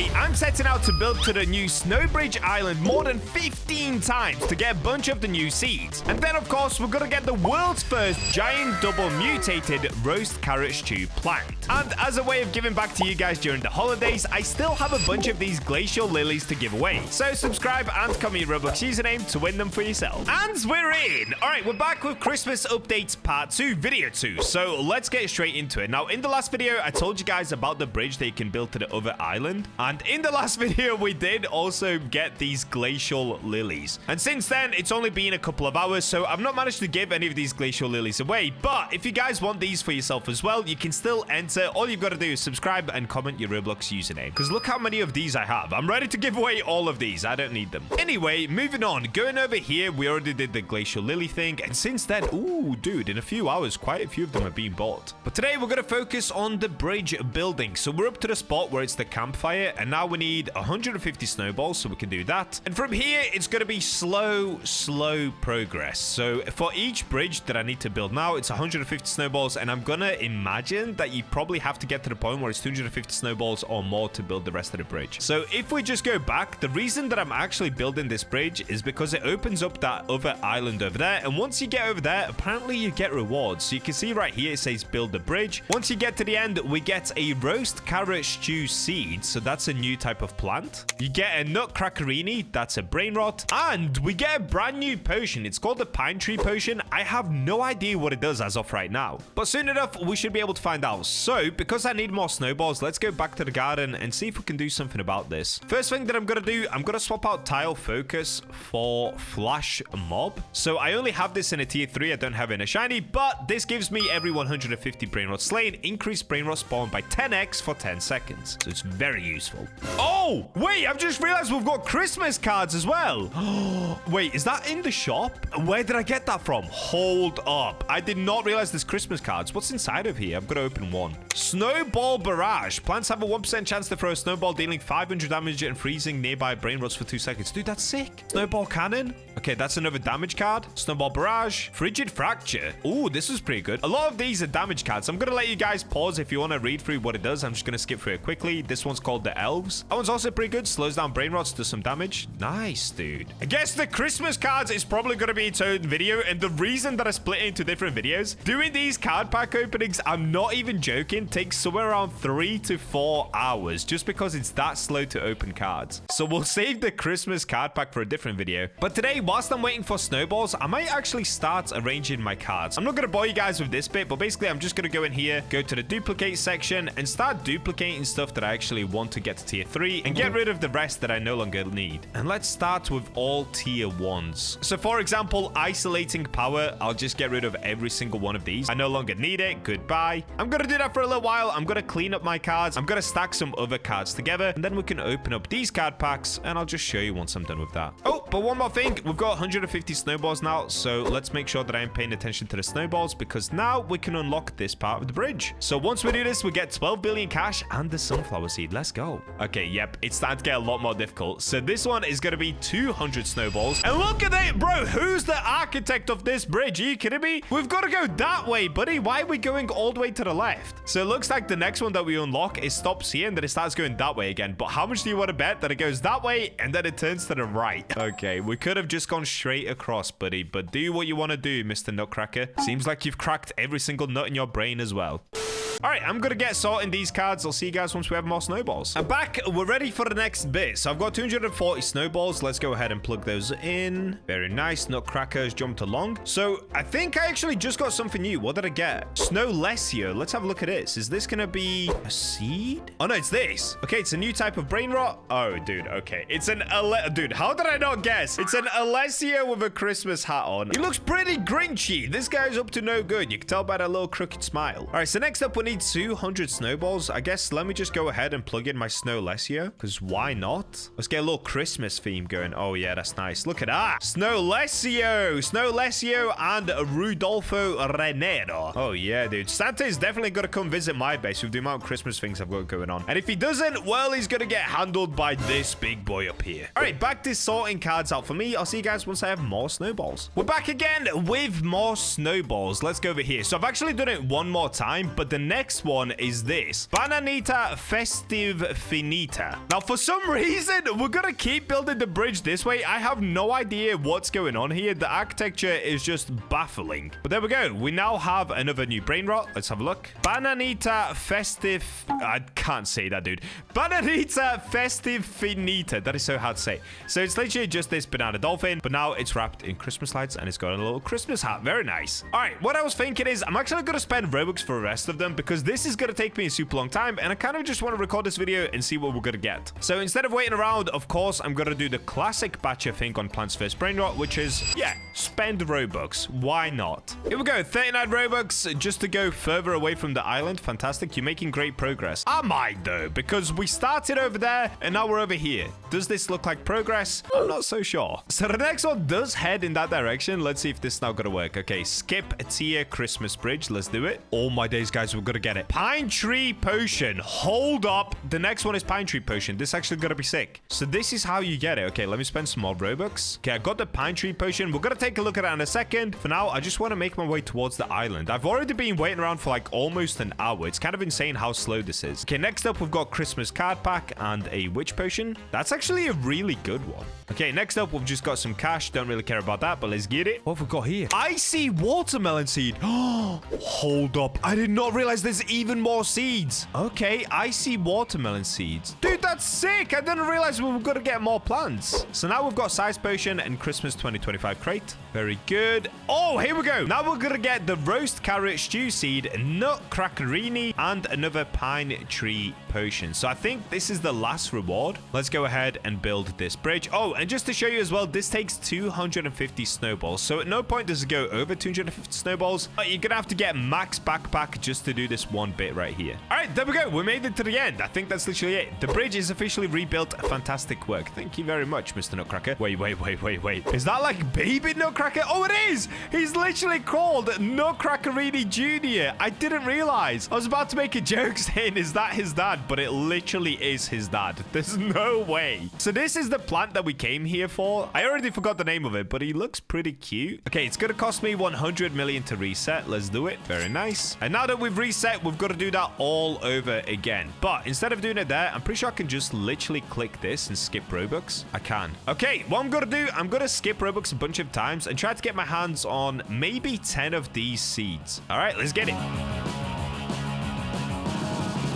Today, I'm setting out to build to the new Snowbridge Island more than 15 times to get a bunch of the new seeds. And then, of course, we're gonna get the world's first giant double mutated roast carrot stew plant. And as a way of giving back to you guys during the holidays, I still have a bunch of these glacial lilies to give away. So subscribe and comment your Roblox username to win them for yourself. And we're in! Alright, we're back with Christmas Updates Part 2, Video 2. So let's get straight into it. Now, in the last video, I told you guys about the bridge that you can build to the other island. And in the last video, we did also get these glacial lilies. And since then, it's only been a couple of hours, so I've not managed to give any of these glacial lilies away. But if you guys want these for yourself as well, you can still enter. All you've got to do is subscribe and comment your Roblox username. Because look how many of these I have. I'm ready to give away all of these. I don't need them. Anyway, moving on. Going over here, we already did the glacial lily thing. And since then, ooh, dude, in a few hours, quite a few of them are being bought. But today, we're going to focus on the bridge building. So we're up to the spot where it's the campfire. And now we need 150 snowballs, so we can do that. And from here, it's going to be slow progress. So for each bridge that I need to build now, it's 150 snowballs. And I'm going to imagine that you probably have to get to the point where it's 250 snowballs or more to build the rest of the bridge. So if we just go back, the reason that I'm actually building this bridge is because it opens up that other island over there. And once you get over there, apparently you get rewards. So you can see right here, it says build the bridge. Once you get to the end, we get a roast carrot stew seed. So that's a new type of plant. You get a nutcrackerini. That's a Brainrot. And we get a brand new potion. It's called the pine tree potion. I have no idea what it does as of right now. But soon enough, we should be able to find out. So because I need more snowballs, let's go back to the garden and see if we can do something about this. First thing that I'm going to do, I'm going to swap out tile focus for flash mob. So I only have this in a tier 3. I don't have it in a shiny, but this gives me every 150 Brainrot slain, increased Brainrot spawn by 10x for 10 seconds. So it's very useful. Oh, wait, I've just realized we've got Christmas cards as well. Wait, is that in the shop? Where did I get that from? Hold up. I did not realize there's Christmas cards. What's inside of here? I'm going to open one. Snowball barrage. Plants have a 1% chance to throw a snowball, dealing 500 damage and freezing nearby Brainrots for 2 seconds. Dude, that's sick. Snowball cannon. Okay, that's another damage card. Snowball barrage. Frigid fracture. Ooh, this is pretty good. A lot of these are damage cards. I'm going to let you guys pause if you want to read through what it does. I'm just going to skip through it quickly. This one's called the elves. That one's also pretty good. Slows down Brainrots, does some damage. Nice, dude. I guess the Christmas cards is probably going to be its own video. And the reason that I split it into different videos, doing these card pack openings, I'm not even joking, takes somewhere around 3 to 4 hours just because it's that slow to open cards. So we'll save the Christmas card pack for a different video. But today, whilst I'm waiting for snowballs, I might actually start arranging my cards. I'm not going to bore you guys with this bit, but basically I'm just going to go in here, go to the duplicate section and start duplicating stuff that I actually want to get to tier 3 and get rid of the rest that I no longer need. And let's start with all tier 1s. So for example, isolating power, I'll just get rid of every single one of these. I no longer need it. Goodbye. I'm going to do that for a little while. I'm going to clean up my cards. I'm going to stack some other cards together and then we can open up these card packs and I'll just show you once I'm done with that. Oh, but one more thing. We've got 150 snowballs now. So let's make sure that I'm paying attention to the snowballs because now we can unlock this part of the bridge. So once we do this, we get 12 billion cash and the sunflower seed. Let's go. Okay, yep. It's starting to get a lot more difficult. So this one is going to be 200 snowballs. And look at it, bro. Who's the architect of this bridge? Are you kidding me? We've got to go that way, buddy. Why are we going all the way to the left? So it looks like the next one that we unlock, it stops here and then it starts going that way again. But how much do you want to bet that it goes that way and then it turns to the right? Okay, we could have just gone straight across, buddy. But do what you want to do, Mr. Nutcracker. Seems like you've cracked every single nut in your brain as well. All right, I'm going to get sorting these cards. I'll see you guys once we have more snowballs. I'm back. We're ready for the next bit. So I've got 240 snowballs. Let's go ahead and plug those in. Very nice. Nutcrackers jumped along. So I think I actually just got something new. What did I get? Snowlessio. Let's have a look at this. Is this going to be a seed? Oh, no, it's this. Okay, it's a new type of Brainrot. Oh, dude. Okay. It's an... Dude, how did I not guess? It's an Alessio with a Christmas hat on. He looks pretty grinchy. This guy's up to no good. You can tell by that little crooked smile. All right, so next up, we need 200 snowballs. I guess let me just go ahead and plug in my Snowlessio, because why not? Let's get a little Christmas theme going. Oh yeah, that's nice. Look at that. Snowlessio and Rudolfo Renero. Oh yeah, dude. Santa is definitely gonna come visit my base with the amount of Christmas things I've got going on. And if he doesn't, well, he's gonna get handled by this big boy up here. All right, back to sorting cards out for me. I'll see you guys once I have more snowballs. We're back again with more snowballs. Let's go over here. So I've actually done it one more time, but the next next one is this. Bananita Festive Finita. Now, for some reason, we're gonna keep building the bridge this way. I have no idea what's going on here. The architecture is just baffling. But there we go. We now have another new Brainrot. Let's have a look. Bananita Festive... I can't say that, dude. Bananita Festive Finita. That is so hard to say. So it's literally just this banana dolphin, but now it's wrapped in Christmas lights and it's got a little Christmas hat. Very nice. All right, what I was thinking is I'm actually going to spend Robux for the rest of them because this is going to take me a super long time and I kind of just want to record this video and see what we're going to get. So instead of waiting around, of course, I'm going to do the classic Bacha thing on Plants vs. Brainrot, which is, yeah, spend Robux. Why not? Here we go. 39 Robux just to go further away from the island. Fantastic. You're making great progress. I might, though, because we started over there and now we're over here. Does this look like progress? I'm not so sure. So the next one does head in that direction. Let's see if this is now going to work. Okay, skip a tier Christmas bridge. Let's do it. Oh my days, guys, we're going to get it. Pine Tree Potion. Hold up. The next one is Pine Tree Potion. This is actually going to be sick. So this is how you get it. Okay, let me spend some more Robux. Okay, I got the Pine Tree Potion. We're going to take a look at it in a second. For now, I just want to make my way towards the island. I've already been waiting around for like almost an hour. It's kind of insane how slow this is. Okay, next up, we've got Christmas Card Pack and a Witch Potion. That's actually a really good one. Okay, next up, we've just got some cash. Don't really care about that, but let's get it. What have we got here? Icy Watermelon Seed. Oh, hold up. I did not realize there's even more seeds. Okay, Icy Watermelon Seeds. Dude, that's sick. I didn't realize we were going to get more plants. So now we've got Size Potion and Christmas 2025 Crate. Very good. Oh, here we go. Now we're going to get the Roast Carrot Stew Seed, Nutcrackerini, and another Pine Tree Potion. So I think this is the last reward. Let's go ahead and build this bridge. Oh, and just to show you as well, this takes 250 snowballs. So at no point does it go over 250 snowballs. But you're going to have to get max backpack just to do this one bit right here. All right, there we go. We made it to the end. I think that's literally it. The bridge is officially rebuilt. Fantastic work. Thank you very much, Mr. Nutcracker. Wait. Is that like baby Nutcracker? Oh, it is. He's literally called Nutcrackerini Jr. I didn't realize. I was about to make a joke saying, is that his dad? But it literally is his dad. There's no way. So this is the plant that we came here for. I already forgot the name of it, but he looks pretty cute. Okay, it's going to cost me 100 million to reset. Let's do it. Very nice. And now that we've reset, we've got to do that all over again. But instead of doing it there, I'm pretty sure I can just literally click this and skip Robux. I can. Okay, what I'm going to do, I'm going to skip Robux a bunch of times and try to get my hands on maybe 10 of these seeds. All right, let's get it.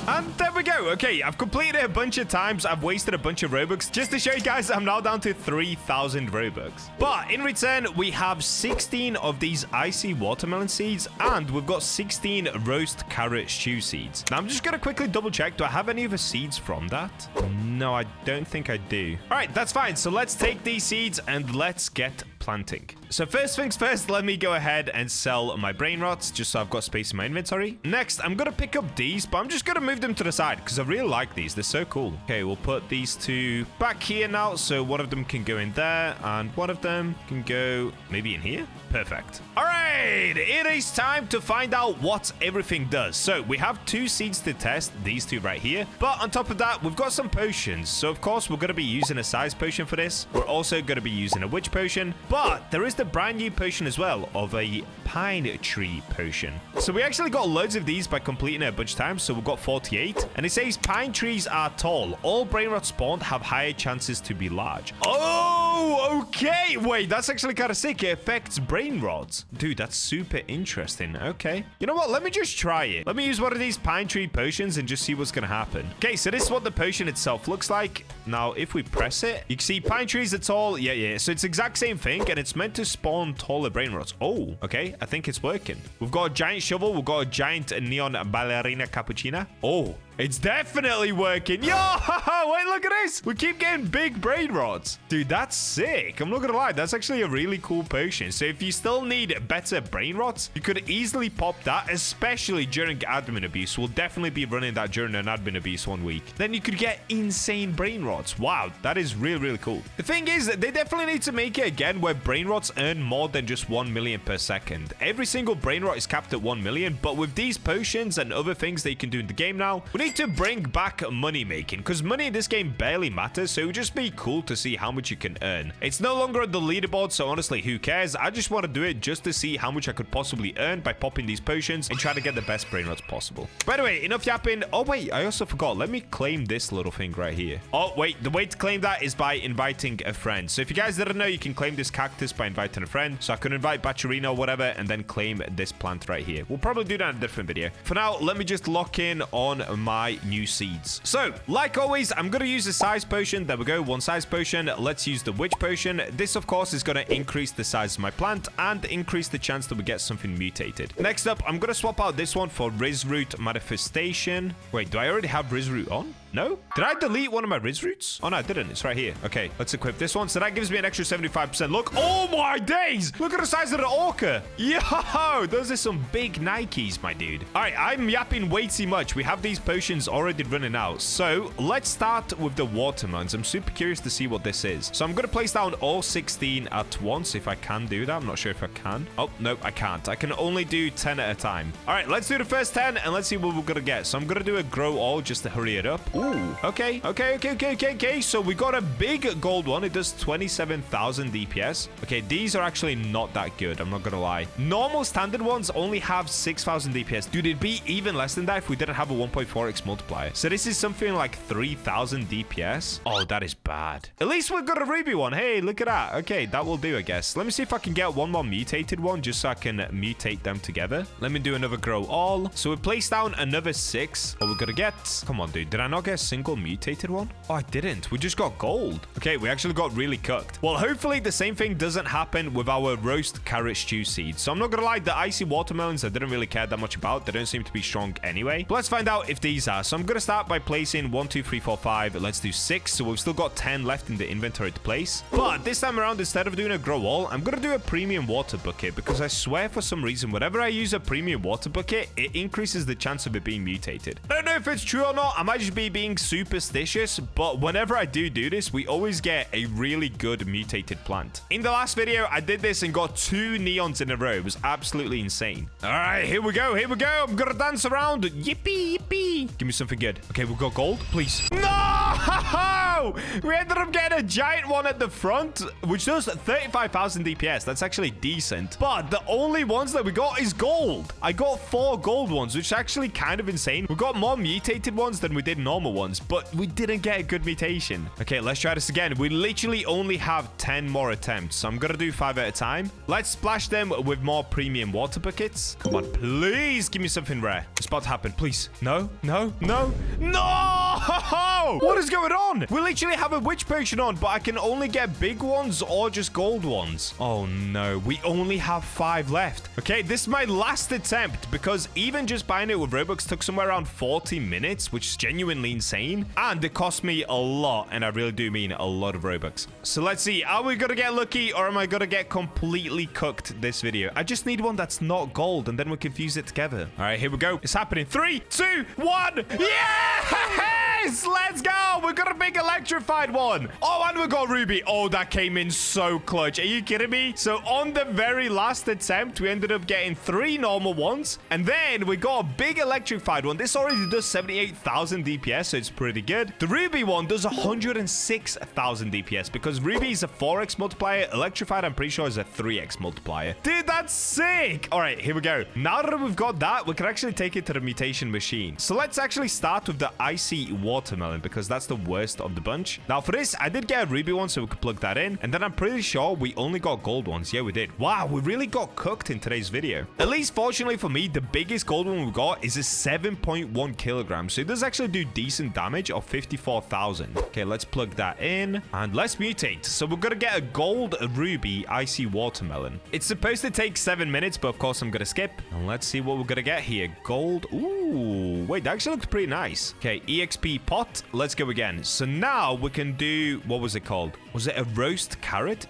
And there we go. Okay, I've completed it a bunch of times. I've wasted a bunch of Robux. Just to show you guys, I'm now down to 3,000 Robux. But in return, we have 16 of these Icy Watermelon Seeds, and we've got 16 Roast Carrot Stew Seeds. Now, I'm just going to quickly double check. Do I have any other seeds from that? No, I don't think I do. All right, that's fine. So let's take these seeds and let's get planting. So first things first, let me go ahead and sell my Brainrots just so I've got space in my inventory. Next, I'm going to pick up these, but I'm just going to move them to the side because I really like these. They're so cool. Okay, we'll put these two back here now. So one of them can go in there and one of them can go maybe in here. Perfect. All right, it is time to find out what everything does. So we have 2 seeds to test, these 2 right here. But on top of that, we've got some potions. So of course, we're going to be using a Size Potion for this. We're also going to be using a Witch Potion. But there is the brand new potion as well of a Pine Tree Potion. So we actually got loads of these by completing it a bunch of times. So we've got 48. And it says pine trees are tall. All Brainrot spawned have higher chances to be large. Oh, okay. Wait, that's actually kind of sick. It affects Brainrots. Dude, that's super interesting. Okay. You know what? Let me just try it. Let me use one of these Pine Tree Potions and just see what's going to happen. Okay, so this is what the potion itself looks like. Now, if we press it, you can see pine trees are tall. Yeah. So it's the exact same thing, and it's meant to spawn taller Brainrots. Oh, okay. I think it's working. We've got a giant shovel. We've got a giant neon ballerina cappuccina. Oh, it's definitely working. Yo, wait, look at this. We keep getting big Brainrots. Dude, that's sick. I'm not gonna lie. That's actually a really cool potion. So if you still need better Brainrots, you could easily pop that, especially during admin abuse. We'll definitely be running that during an admin abuse one week. Then you could get insane Brainrots. Wow, that is really, really cool. The thing is that they definitely need to make it again where Brainrots earn more than just 1 million per second. Every single Brainrot is capped at 1 million, but with these potions and other things that you can do in the game now, we need to bring back money making, because money in this game barely matters, so it would just be cool to see how much you can earn. It's no longer on the leaderboard, so honestly, who cares? I just want to do it just to see how much I could possibly earn by popping these potions and try to get the best Brainrots possible. By the way, enough yapping. Oh, wait, I also forgot. Let me claim this little thing right here. Oh, wait, the way to claim that is by inviting a friend. So if you guys didn't know, you can claim this cactus by inviting a friend. So I can invite Bacherino or whatever and then claim this plant right here. We'll probably do that in a different video. For now, let me just lock in on my new seeds. So, like always, I'm going to use a size potion. There we go, one size potion. Let's use the witch potion. This, of course, is going to increase the size of my plant and increase the chance that we get something mutated. Next up, I'm going to swap out this one for Rizroot Manifestation. Wait, do I already have Rizroot on? No? Did I delete one of my Rizroots? Oh, no, I didn't. It's right here. Okay, let's equip this one. So that gives me an extra 75%. Look. Oh, my days. Look at the size of the orca. Yo, those are some big Nikes, my dude. All right, I'm yapping way too much. We have these potions already running out. So let's start with the watermelons. I'm super curious to see what this is. So I'm going to place down all 16 at once if I can do that. I'm not sure if I can. Oh, no, I can't. I can only do 10 at a time. All right, let's do the first 10 and let's see what we're going to get. So I'm going to do a grow all just to hurry it up. Ooh, okay. So we got a big gold one. It does 27,000 DPS. Okay, these are actually not that good. I'm not going to lie. Normal standard ones only have 6,000 DPS. Dude, it'd be even less than that if we didn't have a 1.4x multiplier. So this is something like 3,000 DPS. Oh, that is bad. At least we've got a ruby one. Hey, look at that. Okay, that will do, I guess. Let me see if I can get one more mutated one just so I can mutate them together. Let me do another grow all. So we place down another 6. What we're going to get. Come on, dude. Did I not get a single mutated one? Oh, I didn't. We just got gold. Okay, we actually got really cooked. Well, hopefully the same thing doesn't happen with our roast carrot stew seeds. So I'm not going to lie, the icy watermelons I didn't really care that much about. They don't seem to be strong anyway. But let's find out if these are. So I'm going to start by placing 1, 2, 3, 4, 5. Let's do 6. So we've still got 10 left in the inventory to place. But this time around, instead of doing a grow all, I'm going to do a premium water bucket because I swear for some reason, whenever I use a premium water bucket, it increases the chance of it being mutated. I don't know if it's true or not. I might just be being superstitious, but whenever I do this, we always get a really good mutated plant. In the last video, I did this and got 2 neons in a row. It was absolutely insane. All right, here we go. I'm gonna dance around. Yippee, yippee. Give me something good. Okay, we've got gold, please. No! We ended up getting a giant one at the front, which does 35,000 DPS. That's actually decent. But the only ones that we got is gold. I got 4 gold ones, which is actually kind of insane. We got more mutated ones than we did normal ones, but we didn't get a good mutation. Okay, let's try this again. We literally only have 10 more attempts, so I'm gonna do 5 at a time. Let's splash them with more premium water buckets. Come on, please give me something rare. It's about to happen, please. No. What is going on? We literally have a witch potion on, but I can only get big ones or just gold ones. Oh no, we only have 5 left. Okay, this is my last attempt because even just buying it with Robux took somewhere around 40 minutes, which is genuinely insane. And it cost me a lot, and I really do mean a lot of Robux. So let's see, are we gonna get lucky or am I gonna get completely cooked this video? I just need one that's not gold and then we can fuse it together. All right, here we go. It's happening. 3, 2, 1. Yes! Let's go! We got a big electrified one. Oh, and we got ruby. Oh, that came in so clutch. Are you kidding me? So on the very last attempt, we ended up getting 3 normal ones. And then we got a big electrified one. This already does 78,000 DPS, so it's pretty good. The ruby one does 106,000 DPS because ruby is a 4x multiplier. Electrified, I'm pretty sure, is a 3x multiplier. Dude, that's sick. All right, here we go. Now that we've got that, we can actually take it to the mutation machine. So let's actually start with the icy watermelon because that's the worst of the bunch. Now for this, I did get a ruby one so we could plug that in. And then I'm pretty sure we only got gold ones. Yeah, we did. Wow, we really got cooked in today's video. At least fortunately for me, the biggest gold one we got is a 7.1 kilograms. So it does actually do decent damage of 54,000. Okay, let's plug that in and let's mutate. So we're gonna get a gold ruby icy watermelon. It's supposed to take 7 minutes, but of course I'm gonna skip. And let's see what we're gonna get here. Gold. Ooh, wait, that actually looks pretty nice. Okay, EXP pot. Let's go again. So now we can do, what was it called? Was it a roast carrot?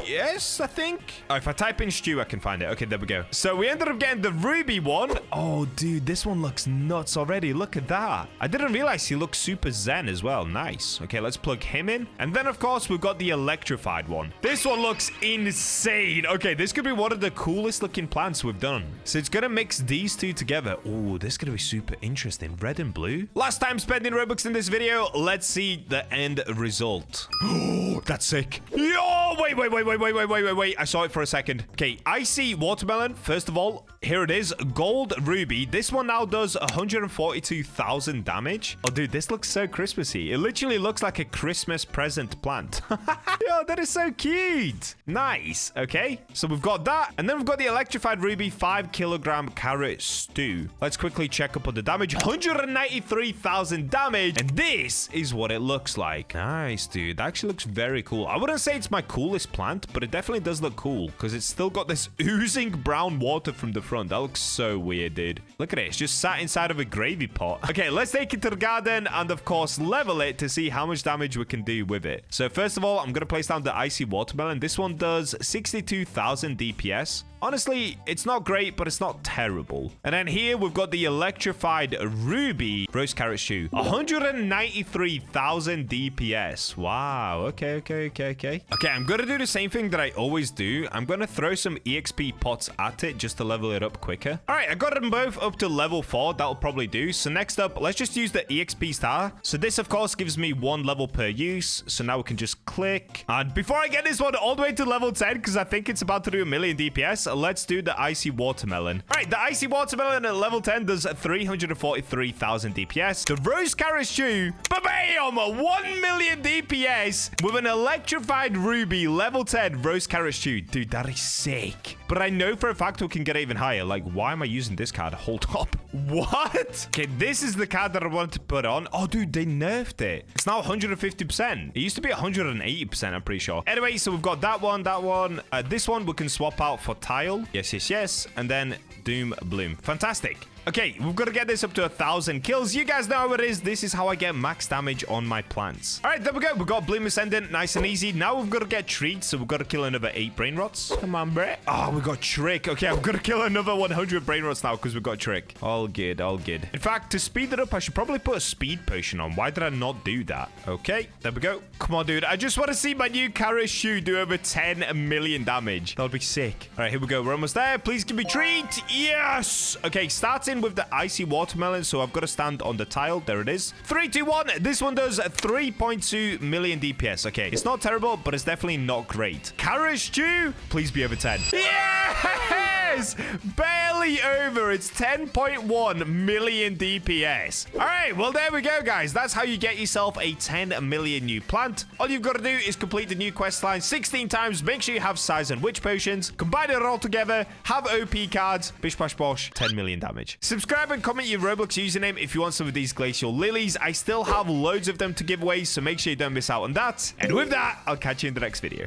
Yes, I think. Oh, if I type in stew, I can find it. Okay, there we go. So we ended up getting the ruby one. Oh, dude, this one looks nuts already. Look at that. I didn't realize he looks super zen as well. Nice. Okay, let's plug him in. And then, of course, we've got the electrified one. This one looks insane. Okay, this could be one of the coolest looking plants we've done. So it's going to mix these two together. Oh, this is going to be super interesting. Red and blue. Last time spending Robux in this video. Let's see the end result. Oh, that's sick. Yo, wait. I saw it for a second. Okay, icy watermelon. First of all, here it is. Gold ruby. This one now does 142,000 damage. Oh, dude, this looks so Christmassy. It literally looks like a Christmas present plant. Yo, that is so cute. Nice. Okay, so we've got that. And then we've got the electrified ruby 5-kilogram carrot stew. Let's quickly check up on the damage. 193,000 damage. And this is what it looks like. Nice, dude. That actually looks very cool. I wouldn't say it's my coolest plant, but it definitely does look cool because it's still got this oozing brown water from the front. That looks so weird, dude. Look at it. It's just sat inside of a gravy pot. Okay, let's take it to the garden and, of course, level it to see how much damage we can do with it. So, first of all, I'm going to place down the icy watermelon. This one does 62,000 DPS. Honestly, it's not great, but it's not terrible. And then here we've got the electrified ruby roast carrot stew. 193,000 DPS. Wow. Okay. Okay, I'm going to do the same thing that I always do. I'm going to throw some EXP pots at it just to level it up quicker. All right, I got them both up to level 4. That'll probably do. So next up, let's just use the EXP star. So this, of course, gives me 1 level per use. So now we can just click. And before I get this one all the way to level 10, because I think it's about to do 1,000,000 DPS, let's do the icy watermelon. All right, the icy watermelon at level 10 does 343,000 DPS. The roast carrot stew, bam, 1,000,000 DPS with an electrified ruby level 10 roast carrot stew. Dude, that is sick. But I know for a fact we can get even higher. Like, why am I using this card? Hold up. What? Okay, this is the card that I wanted to put on. Oh, dude, they nerfed it. It's now 150%. It used to be 180%, I'm pretty sure. Anyway, so we've got that one. This one we can swap out for tile. Yes. And then doom bloom. Fantastic. Okay, we've got to get this up to 1,000 kills. You guys know how it is. This is how I get max damage on my plants. All right, there we go. We've got Bloom Ascendant. Nice and easy. Now we've got to get treats. So we've got to kill another 8 Brainrots. Come on, Brett. Oh, we got Trick. Okay, I've got to kill another 100 Brainrots now because we've got Trick. All good. In fact, to speed it up, I should probably put a speed potion on. Why did I not do that? Okay, there we go. Come on, dude. I just want to see my new carrot stew do over 10 million damage. That would be sick. All right, here we go. We're almost there. Please give me treat. Yes. Okay, starting with the icy watermelon, so I've got to stand on the tile. There it is. 3, 2, 1. This one does 3.2 million DPS. Okay, it's not terrible, but it's definitely not great. Carrot stew, please be over 10. Yes! Barely over. It's 10.1 million DPS. All right, well, there we go, guys. That's how you get yourself a 10 million new plant. All you've got to do is complete the new quest line 16 times. Make sure you have size and witch potions. Combine it all together. Have OP cards. Bish, bash, bosh. 10 million damage. Subscribe and comment your Roblox username if you want some of these glacial lilies. I still have loads of them to give away, so make sure you don't miss out on that. And with that, I'll catch you in the next video.